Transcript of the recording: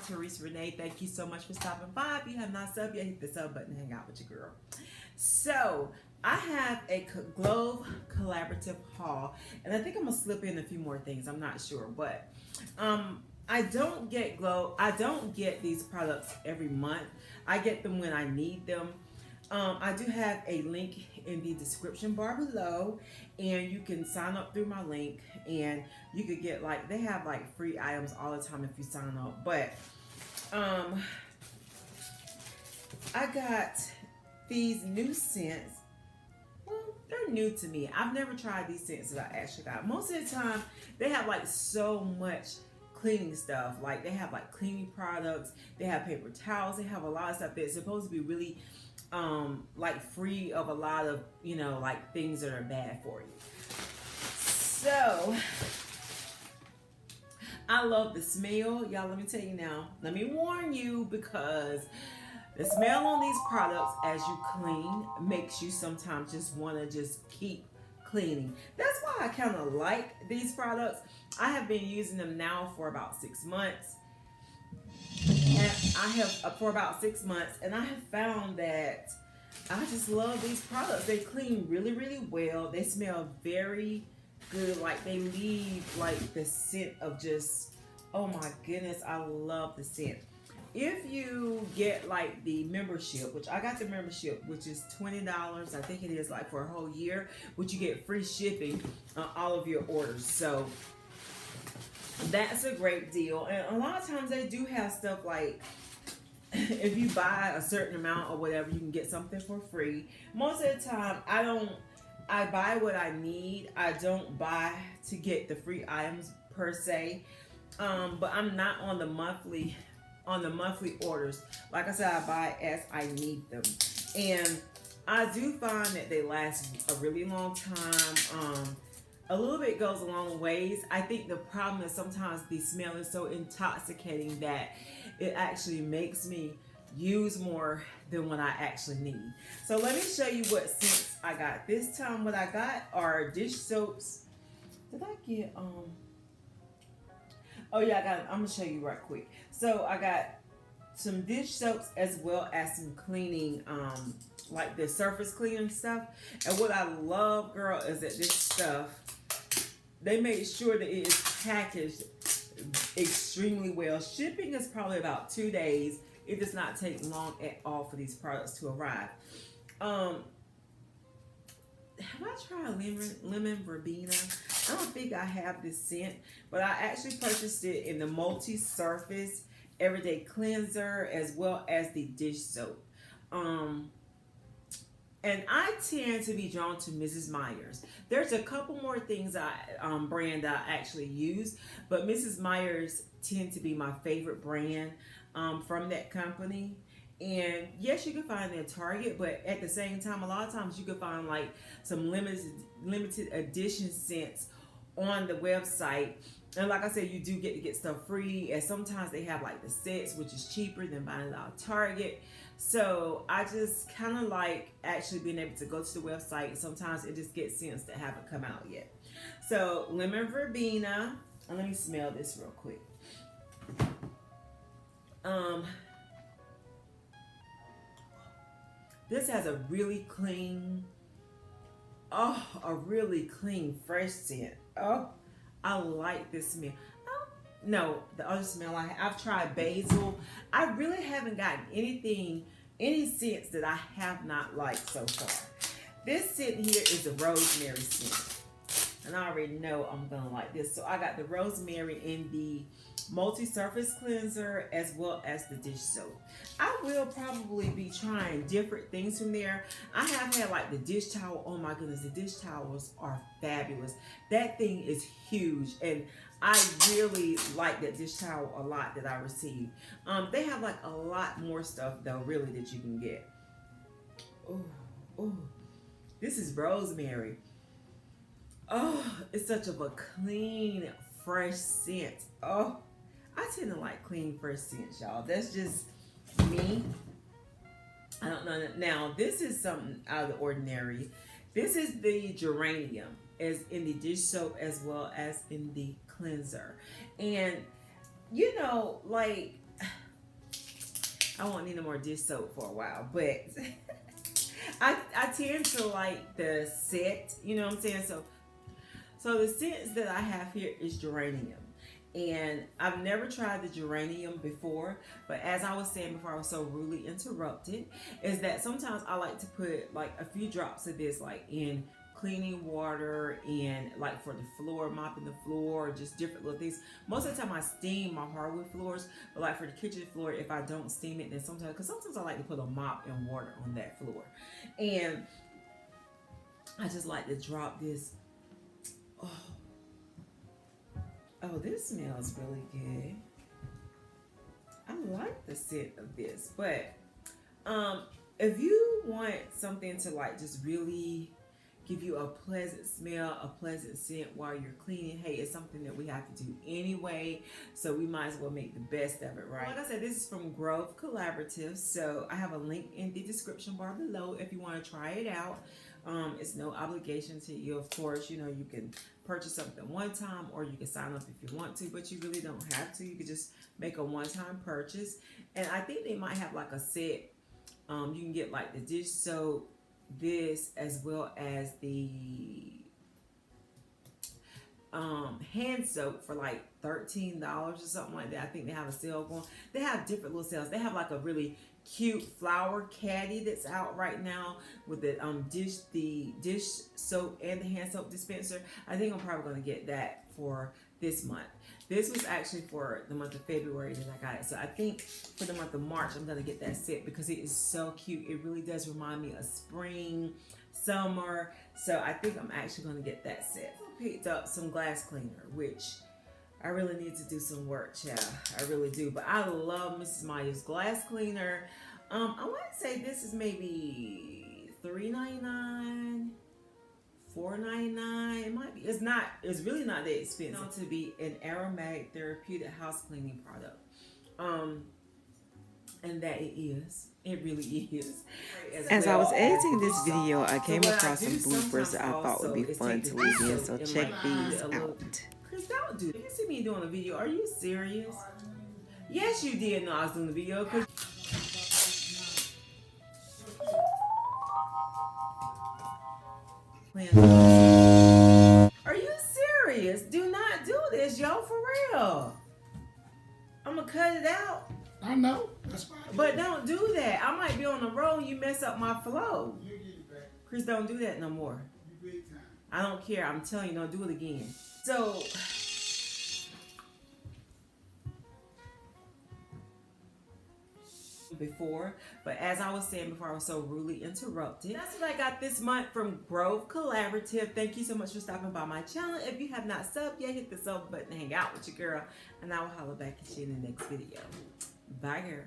Teresa Rene. Thank you so much for stopping by. If you have not subbed yet, hit the sub button and hang out with your girl. So, I have a Globe collaborative haul, and I think I'm gonna slip in a few more things. I'm not sure, but I don't get these products every month. I get them when I need them. I do have a link in the description bar below, and you can sign up through my link, and you could get they have free items all the time if you sign up. But I got these new scents. Well, they're new to me. I've never tried these scents that I actually got. Most of the time, they have so much cleaning stuff. They have cleaning products. They have paper towels. They have a lot of stuff that's supposed to be really free of a lot of things that are bad for you. So I love the smell, y'all. Let me tell you now, let me warn you, because the smell on these products as you clean makes you sometimes just want to just keep cleaning. That's why I kind of like these products. I have been using them now for about 6 months. And I have for about 6 months, and I have found that I just love these products. They clean really, really well. They smell very good. They leave the scent of just, oh my goodness, I love the scent. If you get the membership, which I got the membership, which is $20, I think it is for a whole year, which you get free shipping on all of your orders. So that's a great deal. And a lot of times they do have stuff if you buy a certain amount or whatever, you can get something for free. Most of the time, I buy what I need. I don't buy to get the free items per se. But I'm not on the monthly orders. Like I said, I buy as I need them. And I do find that they last a really long time. A little bit goes a long ways. I think the problem is sometimes the smell is so intoxicating that it actually makes me use more than what I actually need. So let me show you what scents I got. This time what I got are dish soaps. Did I get, oh yeah, I'm gonna show you right quick. So I got some dish soaps as well as some cleaning, the surface cleaning stuff. And what I love, girl, is that this stuff, they made sure that it is packaged extremely well. Shipping is probably about 2 days. It does not take long at all for these products to arrive. Have I tried lemon verbena? I don't think I have this scent, but I actually purchased it in the multi-surface everyday cleanser as well as the dish soap. And I tend to be drawn to Mrs. Meyer's. There's a couple more things brand I actually use, but Mrs. Meyer's tend to be my favorite brand from that company. And yes, you can find it at Target, but at the same time, a lot of times you can find some limited edition scents on the website. And like I said, you do get to get stuff free, and sometimes they have the sets, which is cheaper than buying it out of Target. So I just kind of actually being able to go to the website. Sometimes it just gets scents that haven't come out yet. So lemon verbena. And let me smell this real quick. This has a really clean, fresh scent. Oh, I like this smell. No, the other smell I've tried basil. I really haven't gotten any scents that I have not liked so far. This scent here is the rosemary scent. And I already know I'm gonna like this. So I got the rosemary in the multi-surface cleanser as well as the dish soap. I will probably be trying different things from there. I have had the dish towel. Oh my goodness, the dish towels are fabulous. That thing is huge, and I really like that dish towel a lot that I received. They have a lot more stuff though, really, that you can get. Oh, this is rosemary. Oh, it's such a clean, fresh scent. Oh, I tend to like clean, fresh scents, y'all. That's just me. I don't know. Now, this is something out of the ordinary. This is the geranium, as in the dish soap as well as in the cleanser. And, you know, I won't need no more dish soap for a while, but I tend to like the scent, you know what I'm saying? So the scents that I have here is geranium. And I've never tried the geranium before, but as I was saying before I was so rudely interrupted, is that sometimes I like to put like a few drops of this like in cleaning water and like for the floor, mopping the floor, just different little things. Most of the time I steam my hardwood floors, but like for the kitchen floor, if I don't steam it, then sometimes, because sometimes I like to put a mop and water on that floor. And I just like to drop this. Oh, this smells really good. I like the scent of this, but if you want something to like just really give you a pleasant smell, a pleasant scent while you're cleaning, hey, it's something that we have to do anyway, so we might as well make the best of it, right? Like I said, this is from Grove Collaborative, so I have a link in the description bar below if you want to try it out. It's no obligation to you. Of course, you know, you can purchase something one time or you can sign up if you want to, but you really don't have to. You can just make a one-time purchase. And I think they might have like a set. You can get like the dish soap, this, as well as the hand soap for like $13 or something like that. I think they have a sale going. They have different little sales. They have like a really cute flower caddy that's out right now with the dish soap and the hand soap dispenser. I think I'm probably going to get that for this month. This was actually for the month of February that I got it. So I think for the month of March, I'm going to get that set because it is so cute. It really does remind me of spring, summer. So I think I'm actually going to get that set. I picked up some glass cleaner, which I really need to do some work, child. I really do. But I love Mrs. Maya's glass cleaner. I want to say this is maybe $3.99, $4.99. It might be. It's not. It's really not that expensive. It's known to be an aromatic therapeutic house cleaning product. And that it is. It really is. As I was editing this video, I came across some bloopers that I thought would be fun to leave in. So check these out. Don't do it. You see me doing a video. Are you serious? Yes, you did know I was doing the video. Are you serious? Do not do this, yo, for real. I'm gonna cut it out. I know. That's fine. But don't do that. I might be on the road and you mess up my flow. You get it back. Chris, don't do that no more. You big time. I don't care. I'm telling you, don't do it again. So before, but as I was saying before, I was so rudely interrupted. That's what I got this month from Grove Collaborative. Thank you so much for stopping by my channel. If you have not subbed yet, hit the sub button, hang out with your girl, and I will holler back at you in the next video. Bye, girl.